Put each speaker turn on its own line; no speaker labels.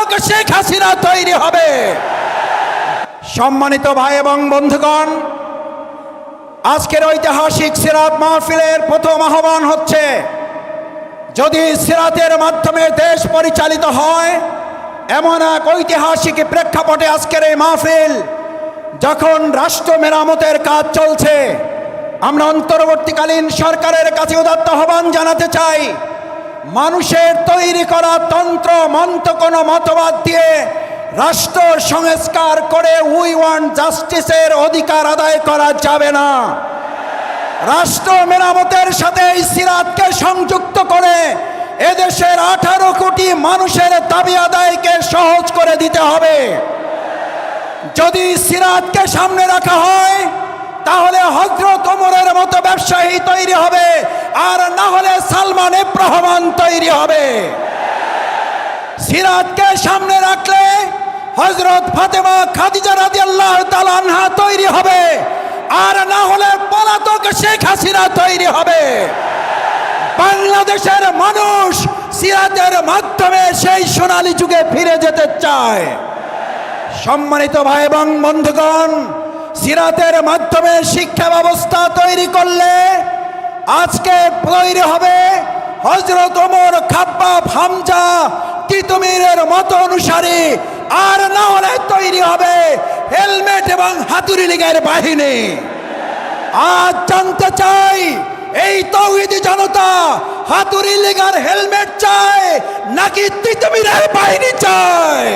পলাতক শেখ হাসিনা তৈরি হবে। সম্মানিত ভাই এবং বন্ধুগণ, আজকের ঐতিহাসিক সিরাত মাহফিলের প্রথম আহ্বান হচ্ছে, যদি সিরাতের মাধ্যমে দেশ পরিচালিত হয়, এমন এক ঐতিহাসিক প্রেক্ষাপটে আজকের এই মাহফিল, যখন রাষ্ট্র মেরামতের কাজ চলছে, আমরা অন্তর্বর্তীকালীন সরকারের কাছে উদাত্ত আহ্বান জানাতে চাই, মানুষের তৈরি করা তন্ত্র মন্ত্র কোনো মতবাদ দিয়ে রাষ্ট্র সংস্কার করে উই ওয়ান্ট জাস্টিসের অধিকার আদায় করা যাবে না। রাষ্ট্র মেরামতের সাথে এই সিরাতকে সংযুক্ত করে এদেশের 18 কোটি মানুষের দাবি আদায়কে সহজ করে দিতে হবে। যদি সিরাতকে সামনে রাখা হয়, তাহলে হযরত ওমরের মতো ব্যবসায়ী তৈরি হবে, আর না হলে সালমান এফ রহমান তৈরি হবে। সিরাতকে সামনে রাখলে হযরত ফাতেমা খাদিজা রাদিয়াল্লাহু তাআলা আনহা তৈরি হবে, আর না হলে পলাতক শেখ হাসিনা তৈরি হবে। বাংলাদেশের মানুষ সিরাতের মাধ্যমে সেই সোনালী যুগে ফিরে যেতে চায়। সম্মানিত ভাই এবং বন্ধুগণ, সিরাতের মাধ্যমে শিক্ষা ব্যবস্থা তৈরি করলে আজকে তৈরি হবে হযরত ওমর, খাব্বাব, হামজা, তিতুমীরের মতো অনুসারী, আর না হলে তৈরি হবে হেলমেট এবং হাতুড়ি লীগের বাহিনী। আজ জানতে চাই, এই তাওহীদি জনতা হাতুড়ি লীগ আর হেলমেট চায় নাকি তিতুমীরের বাহিনী চায়?